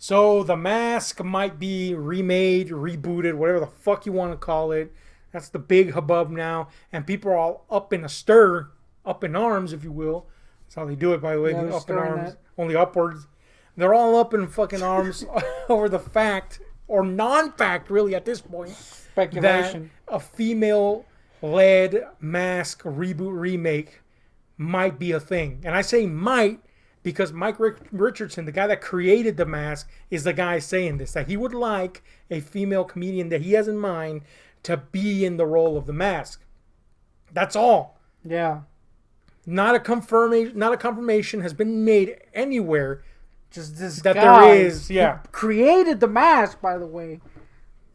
So the Mask might be remade, rebooted, whatever the fuck you want to call it. That's the big hubbub now, and people are all up in a stir, up in arms, if you will. That's how they do it, by the way. Yeah, they're Up in stirring arms, that. only upwards. They're all up in fucking arms over the fact, or non-fact, really, at this point, that Speculation. a female-led Mask reboot remake might be a thing. And I say might because Mike Richardson, the guy that created the Mask, is the guy saying this, that he would like a female comedian that he has in mind to be in the role of the Mask. That's all. Yeah. Not a confirmation has been made anywhere. Just this That guy there is, yeah. who created the Mask, by the way.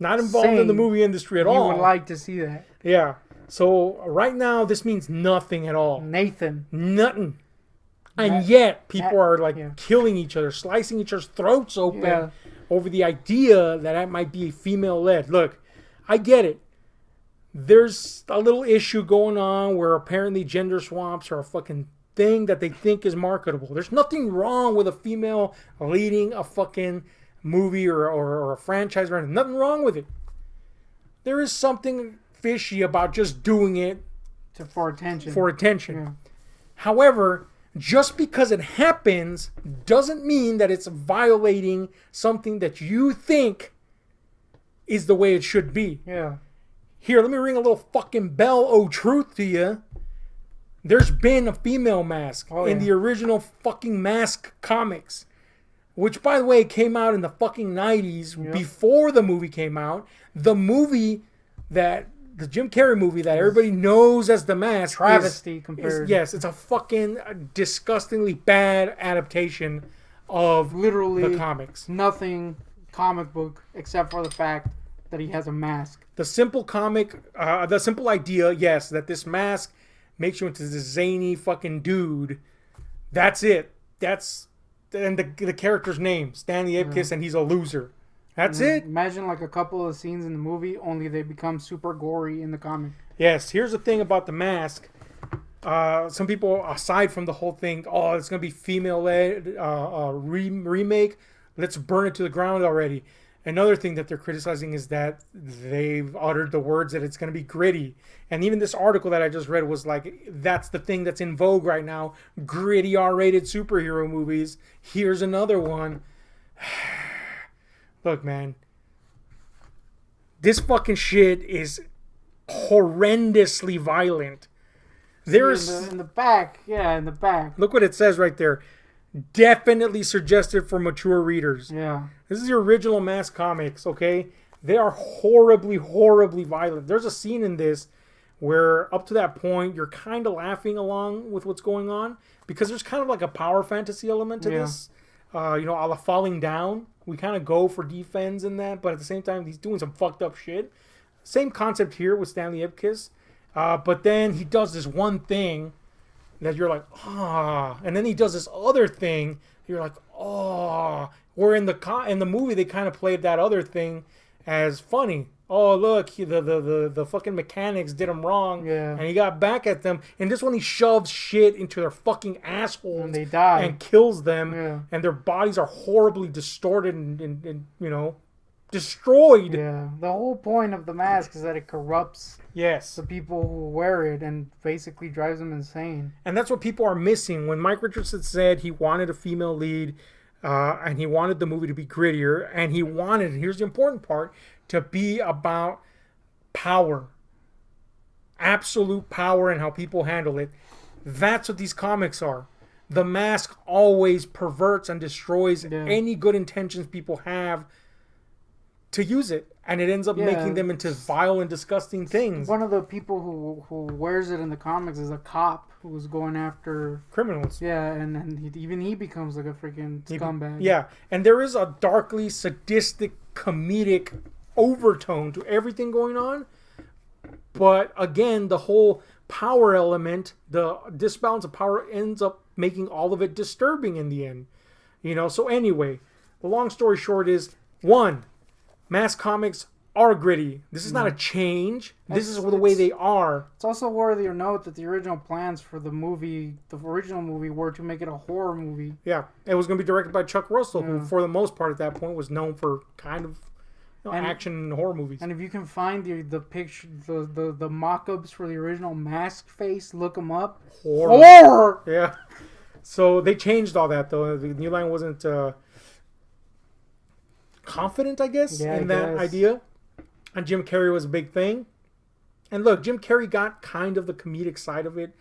Not involved in the movie industry at You all. would like to see that. Yeah. So right now, this means nothing at all. Nathan. Nothing. And That- yet, people are like yeah. killing each other, slicing each other's throats open Yeah. over the idea that that might be female-led. Look, I get it. There's a little issue going on where apparently gender swaps are a fucking thing that they think is marketable. There's nothing wrong with a female leading a fucking movie or a franchise or anything. Nothing wrong with it. There is something fishy about just doing it For attention. for attention. Yeah. However, just because it happens doesn't mean that it's violating something that you think is the way it should be. Yeah. Here, let me ring a little fucking bell, oh truth to you. There's been a female Mask in the original fucking Mask comics. Which, by the way, came out in the fucking 90s before the movie came out. The movie the Jim Carrey movie that everybody knows as The Mask. Travesty compared. Yes, it's a fucking disgustingly bad adaptation of Literally the comics. nothing comic book except for the fact that he has a mask. The simple the simple idea, yes, that this mask makes you into this zany fucking dude. That's it. And the character's name, Stanley Ipkiss, and he's a loser. That's it. Imagine like a couple of scenes in the movie, only they become super gory in the comic. Yes, here's the thing about the Mask. Some people, aside from the whole thing, oh, it's going to be female-led remake. Let's burn it to the ground already. Another thing that they're criticizing is that they've uttered the words that it's going to be gritty. And even this article that I just read was like, that's the thing that's in vogue right now. Gritty R-rated superhero movies. Here's another one. Look, man. This fucking shit is horrendously violent. There's in the back. Yeah, in the back. Look what it says right there. Definitely suggested for mature readers. Yeah. This is the original Mask comics, okay? They are horribly, horribly violent. There's a scene in this where up to that point you're kind of laughing along with what's going on because there's kind of like a power fantasy element to this. A la Falling Down. We kind of go for defense in that, but at the same time he's doing some fucked up shit. Same concept here with Stanley Ipkiss. But then he does this one thing that you're like, ah. And then he does this other thing. You're like, oh. Where in the movie, they kind of played that other thing as funny. Oh, look, the fucking mechanics did him wrong. Yeah. And he got back at them. And this one, he shoves shit into their fucking assholes. And they die. And kills them. Yeah. And their bodies are horribly distorted and destroyed. Yeah. The whole point of the mask is that it corrupts Yes. the people who wear it and basically drives them insane. And that's what people are missing. When Mike Richardson said he wanted a female lead, and he wanted the movie to be grittier, and he wanted, here's the important part, to be about power. Absolute power and how people handle it. That's what these comics are. The Mask always perverts and destroys any good intentions people have to use it. And it ends up making them into vile and disgusting things. One of the people who wears it in the comics is a cop who's going after Criminals. Yeah, and even he becomes like a freaking scumbag. Yeah, and there is a darkly sadistic, comedic overtone to everything going on. But again, the whole power element, the disbalance of power ends up making all of it disturbing in the end. So anyway, the long story short is, one, Mask comics are gritty. This is not a change. This is the way they are. It's also worthy of note that the original plans for the original movie, were to make it a horror movie. Yeah, it was going to be directed by Chuck Russell, who, for the most part at that point, was known for kind of action and horror movies. And if you can find the picture, the mock-ups for the original Mask face, look them up. Horror! Yeah. So they changed all that, though. The New Line wasn't confident, I guess, in that idea. And Jim Carrey was a big thing. And look, Jim Carrey got kind of the comedic side of it.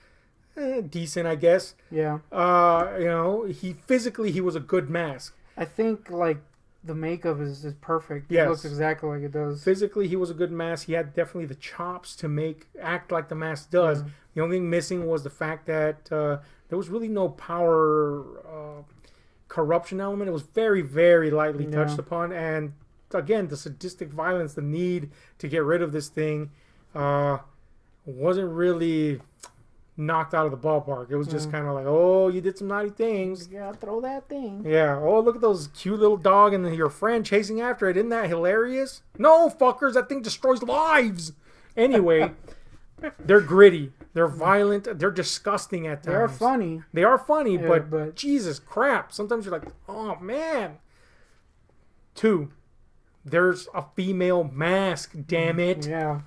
Decent, I guess. Yeah. He physically was a good Mask. I think, like, the makeup is perfect. Yes. It looks exactly like it does. Physically, he was a good Mask. He had definitely the chops to act like the Mask does. Yeah. The only thing missing was the fact that there was really no power corruption element. It was very, very lightly touched upon. And again, the sadistic violence, the need to get rid of this thing wasn't really knocked out of the ballpark. It was just kind of like, oh, you did some naughty things. Yeah, throw that thing. Yeah. Oh, look at those cute little dog and your friend chasing after it. Isn't that hilarious? No, fuckers, that thing destroys lives. Anyway, they're gritty. They're violent. They're disgusting at times. They are funny. They are funny, but Jesus crap. Sometimes you're like, oh, man. 2. There's a female Mask, damn it. Yeah.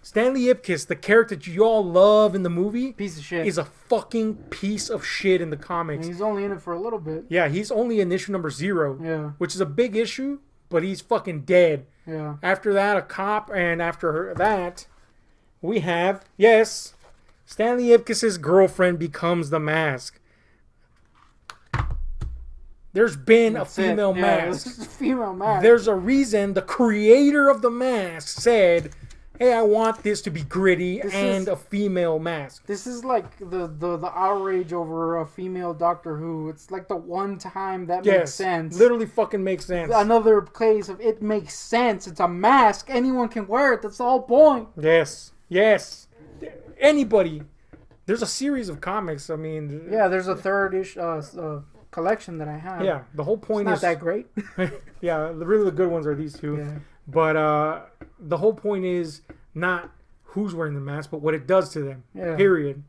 Stanley Ipkiss, the character that you all love in the movie, piece of shit, is a fucking piece of shit in the comics. And he's only in it for a little bit. Yeah, he's only in issue number 0. Yeah. Which is a big issue, but he's fucking dead. Yeah. After that, a cop, and after that, we have, yes, Stanley Ipkiss's girlfriend becomes the Mask. There's been a female Mask. This is a female Mask. There's a reason the creator of the Mask said, hey, I want this to be gritty a female Mask. This is like the outrage over a female Doctor Who. It's like the one time that makes sense. Literally fucking makes sense. Another case of it makes sense. It's a mask. Anyone can wear it. That's the whole point. Yes. Anybody. There's a series of comics. I mean... Yeah, there's a third collection that I have. Yeah, the whole point is... not that great. Yeah, really the good ones are these two. Yeah. But the whole point is not who's wearing the mask, but what it does to them. Yeah. Period.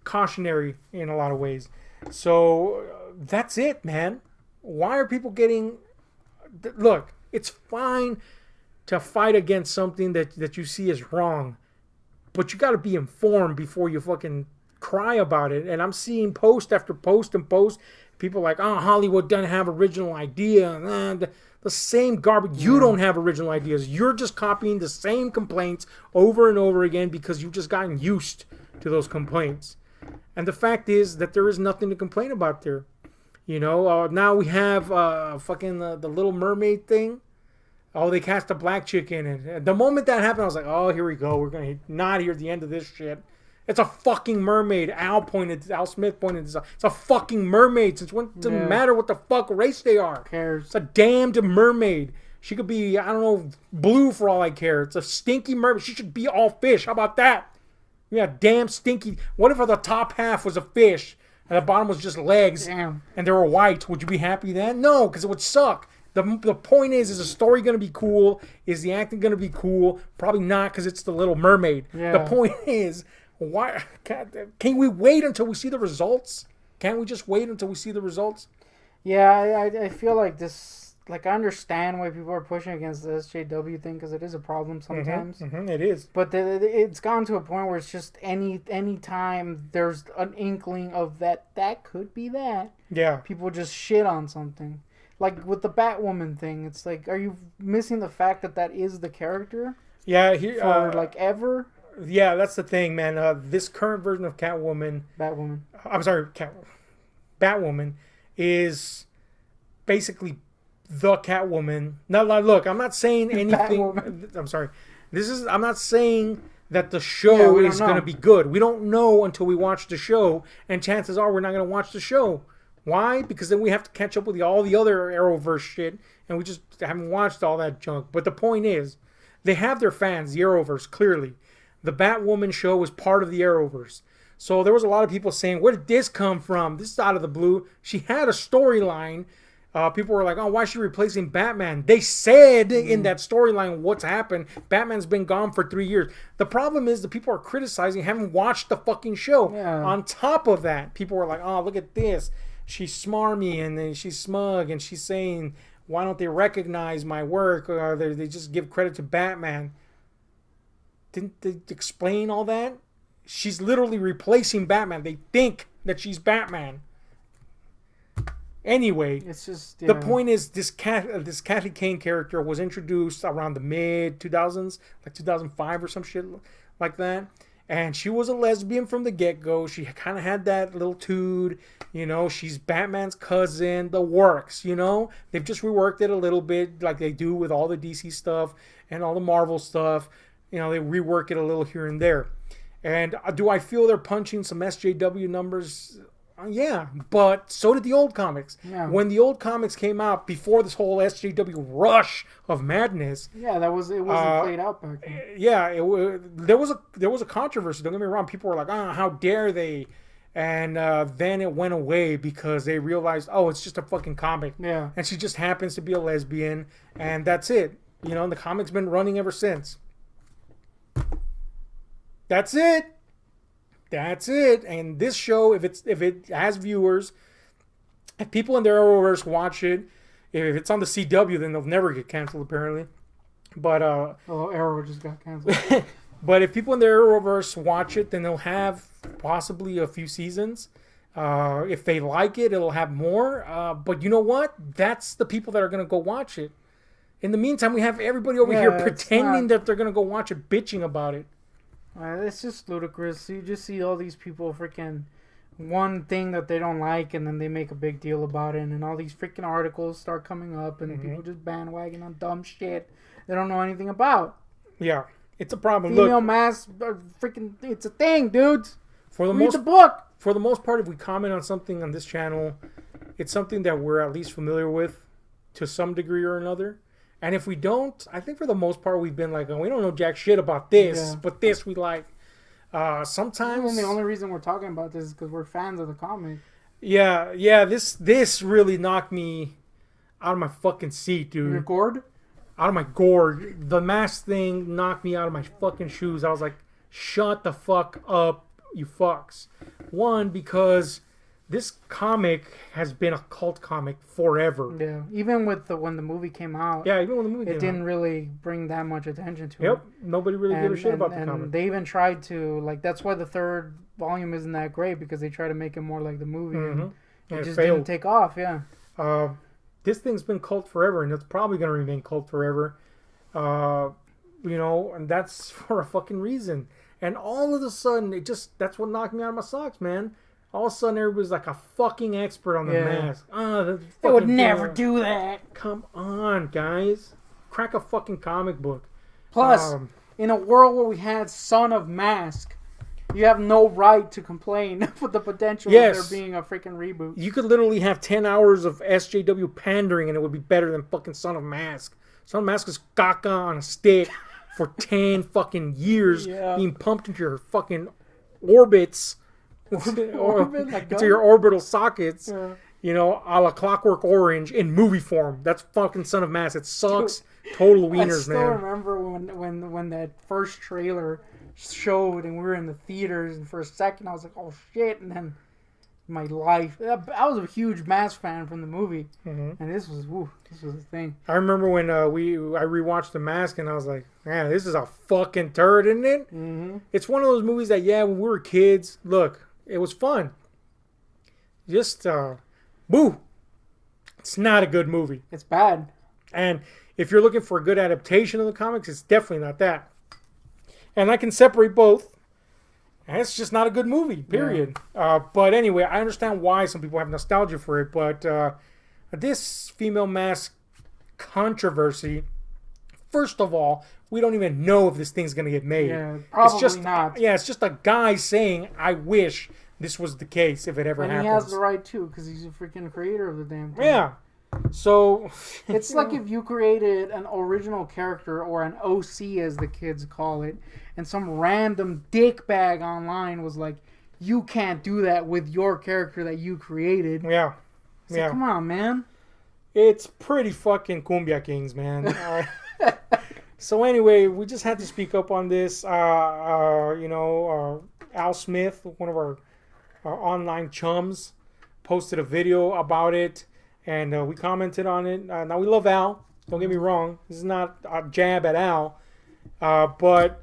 Cautionary in a lot of ways. So that's it, man. Why are people getting... Look, it's fine to fight against something that you see as wrong, but you got to be informed before you fucking cry about it. And I'm seeing post after post and post. People like, oh, Hollywood doesn't have original idea. The same garbage. You don't have original ideas. You're just copying the same complaints over and over again because you've just gotten used to those complaints. And the fact is that there is nothing to complain about there. You know, now we have fucking the Little Mermaid thing. Oh, they cast a black chick in it. The moment that happened, I was like, oh, here we go. We're going to not hear the end of this shit. It's a fucking mermaid. Al Smith pointed this out. It's a fucking mermaid. Since when does it matter what the fuck race they are? Who cares? It's a damned mermaid. She could be, I don't know, blue for all I care. It's a stinky mermaid. She should be all fish. How about that? Yeah, damn stinky. What if the top half was a fish and the bottom was just legs? Damn. And they were white? Would you be happy then? No, because it would suck. The point is the story going to be cool? Is the acting going to be cool? Probably not, because it's the Little Mermaid. Yeah. The point is, why can we wait until we see the results? Can't we just wait until we see the results? Yeah, I feel like this. Like, I understand why people are pushing against the SJW thing, because it is a problem sometimes. It is. But it's gone to a point where it's just any time there's an inkling of that could be that. Yeah. People just shit on something. Like with the Batwoman thing, it's like, are you missing the fact that is the character? Yeah. For like ever? Yeah, that's the thing, man. This current version of Batwoman is basically the Catwoman. Now, look, I'm not saying anything. I'm sorry. I'm not saying that the show is going to be good. We don't know until we watch the show, and chances are we're not going to watch the show. Why? Because then we have to catch up with all the other Arrowverse shit, and we just haven't watched all that junk. But the point is, they have their fans, the Arrowverse, clearly. The Batwoman show was part of the Arrowverse. So there was a lot of people saying, where did this come from? This is out of the blue. She had a storyline People were like, oh, why is she replacing Batman? They said in that storyline what's happened. Batman's been gone for 3 years. The problem is the people are criticizing, haven't watched the fucking show. Yeah. On top of that, people were like, oh, look at this. She's smarmy and then she's smug and she's saying, why don't they recognize my work? Or they just give credit to Batman. Didn't they explain all that? She's literally replacing Batman. They think that she's Batman. Anyway, it's just the point is this Kathy Kane character was introduced around the mid 2000s, like 2005 or some shit like that. And she was a lesbian from the get-go. She kind of had that little tood, you know. She's Batman's cousin, the works, you know. They've just reworked it a little bit like they do with all the DC stuff and all the Marvel stuff. You know, they rework it a little here and there. And do I feel they're punching some SJW numbers? Yeah, but so did the old comics. Yeah. When the old comics came out before this whole SJW rush of madness. Yeah, it wasn't played out back then. Yeah, there was a controversy. Don't get me wrong. People were like, "Oh, how dare they?" And then it went away because they realized, "Oh, it's just a fucking comic." Yeah. And she just happens to be a lesbian, and that's it. You know, and the comic's been running ever since. That's it. That's it. And this show, if it has viewers, if people in the Arrowverse watch it, if it's on the CW, then they'll never get canceled apparently. But Arrow just got canceled. But if people in the Arrowverse watch it, then they'll have possibly a few seasons. If they like it, it'll have more. But you know what? That's the people that are gonna go watch it. In the meantime, we have everybody over here pretending that they're gonna go watch it, bitching about it. It's just ludicrous. You just see all these people freaking one thing that they don't like, and then they make a big deal about it, and all these freaking articles start coming up, and people just bandwagon on dumb shit they don't know anything about. Yeah, it's a problem. Female masks are freaking, it's a thing, dudes. Read the book. For the most part, if we comment on something on this channel, it's something that we're at least familiar with to some degree or another. And if we don't, I think for the most part we've been like, oh, we don't know jack shit about this, but this we like. Sometimes the only reason we're talking about this is because we're fans of the comic. Yeah. This really knocked me out of my fucking seat, dude. Your gourd? Out of my gourd. The mask thing knocked me out of my fucking shoes. I was like, shut the fuck up, you fucks. One, because this comic has been a cult comic forever. Yeah, even with when the movie came out. Yeah, even when the movie came out. It didn't really bring that much attention to it. Yep, nobody really gave a shit about the comic. And they even tried to, like, that's why the third volume isn't that great, because they try to make it more like the movie. And it just didn't take off, yeah. This thing's been cult forever, and it's probably going to remain cult forever. You know, and that's for a fucking reason. And all of a sudden, that's what knocked me out of my socks, man. All of a sudden, everybody's like a fucking expert on the mask. They would never do that. Come on, guys. Crack a fucking comic book. Plus, in a world where we had Son of Mask, you have no right to complain for the potential of there being a freaking reboot. You could literally have 10 hours of SJW pandering and it would be better than fucking Son of Mask. Son of Mask is caca on a stick for 10 fucking years being pumped into your fucking orbits. To your orbital sockets, you know, a la Clockwork Orange in movie form. That's fucking Son of Mask. It sucks. Total wieners, man. I still remember when that first trailer showed and we were in the theaters, and for a second I was like, oh shit, and then my life. I was a huge Mask fan from the movie, and this was a thing. I remember when I rewatched The Mask, and I was like, man, this is a fucking turd, isn't it? It's one of those movies that, when we were kids, look, it was fun. Just, boo. It's not a good movie. It's bad. And if you're looking for a good adaptation of the comics, it's definitely not that. And I can separate both. And it's just not a good movie, period. But anyway, I understand why some people have nostalgia for it. But this female mask controversy, first of all, we don't even know if this thing's going to get made. Yeah, probably not. Yeah, it's just a guy saying, I wish this was the case if it ever happens. And he has the right to, because he's a freaking creator of the damn thing. Yeah. So... it's like if you created an original character, or an OC as the kids call it, and some random dickbag online was like, you can't do that with your character that you created. Yeah. It's like, come on, man. It's pretty fucking Cumbia Kings, man. So anyway, we just had to speak up on this. Al Smith, one of our online chums, posted a video about it, and we commented on it. Now, we love Al. Don't get me wrong. This is not a jab at Al. But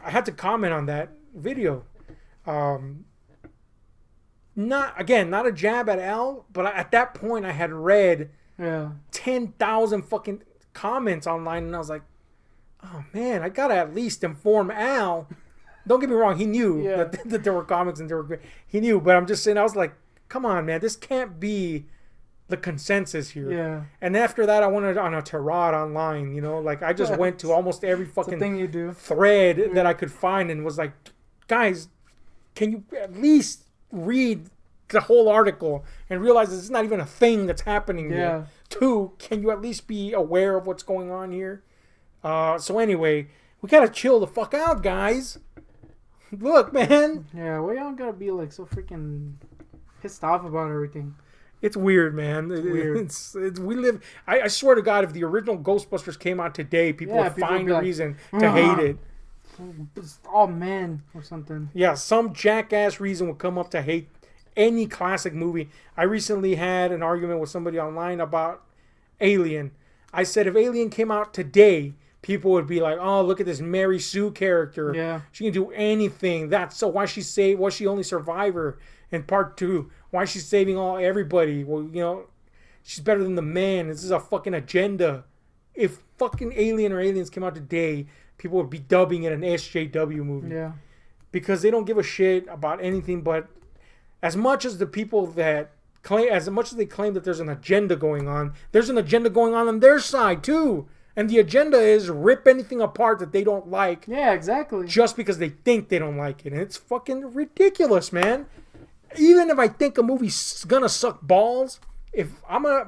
I had to comment on that video. Not a jab at Al, but at that point I had read 10,000 fucking comments online, and I was like, oh man, I gotta at least inform Al. Don't get me wrong, he knew that there were comics and there were. He knew, but I'm just saying, I was like, come on, man, this can't be the consensus here. Yeah. And after that, I went on a tirade online. Like I just went to almost every fucking thing you do. thread that I could find and was like, guys, can you at least read the whole article and realize this is not even a thing that's happening here? 2, can you at least be aware of what's going on here? So anyway, we gotta chill the fuck out, guys. Look, man. Yeah, we all gotta be like so freaking pissed off about everything. It's weird, man. It's weird. We live. I swear to God, if the original Ghostbusters came out today, people would find a reason to hate it. It's all men or something. Yeah, some jackass reason would come up to hate any classic movie. I recently had an argument with somebody online about Alien. I said if Alien came out today, people would be like, "Oh, look at this Mary Sue character. Yeah, she can do anything. That's so. Why was she only survivor in part 2? Why is she saving everybody? Well, she's better than the man. This is a fucking agenda. If fucking Alien or Aliens came out today, people would be dubbing it an SJW movie. Yeah, because they don't give a shit about anything. But as much as the people that claim, as much as they claim that there's an agenda going on, there's an agenda going on their side too. And the agenda is rip anything apart that they don't like. Yeah, exactly. Just because they think they don't like it. And it's fucking ridiculous, man. Even if I think a movie's gonna suck balls,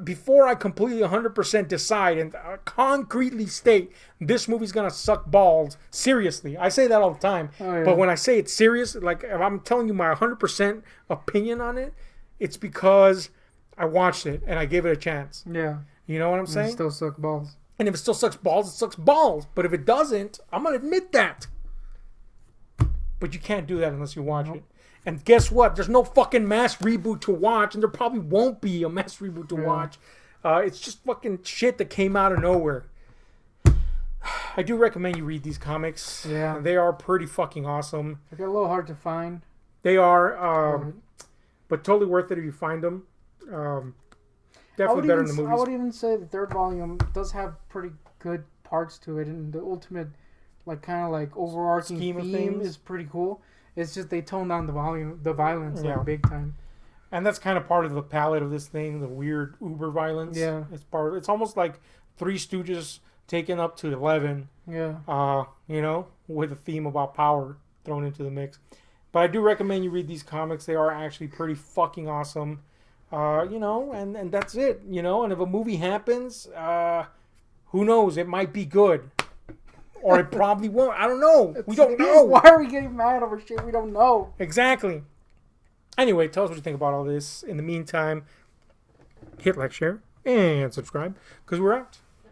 before I completely 100% decide and concretely state this movie's gonna suck balls, seriously, I say that all the time. Oh, yeah. But when I say it's serious, like if I'm telling you my 100% opinion on it, it's because I watched it and I gave it a chance. Yeah. You know what I'm saying? It still sucks balls. And if it still sucks balls, it sucks balls. But if it doesn't, I'm gonna admit that. But you can't do that unless you watch it. And guess what? There's no fucking mass reboot to watch, and there probably won't be a mass reboot to watch. It's just fucking shit that came out of nowhere. I do recommend you read these comics. Yeah. They are pretty fucking awesome. They're a little hard to find. They are, but totally worth it if you find them. Definitely better than the movies. I would even say the third volume does have pretty good parts to it, and the ultimate, overarching theme is pretty cool. It's just they toned down the violence big time. And that's kind of part of the palette of this thing, the weird uber violence. Yeah. It's almost like Three Stooges taken up to 11. Yeah. With a theme about power thrown into the mix. But I do recommend you read these comics. They are actually pretty fucking awesome. And that's it. And if a movie happens, who knows? It might be good. Or it probably won't. I don't know. We don't know. Why are we getting mad over shit we don't know? Exactly. Anyway, tell us what you think about all this. In the meantime, hit like, share, and subscribe. Because we're out.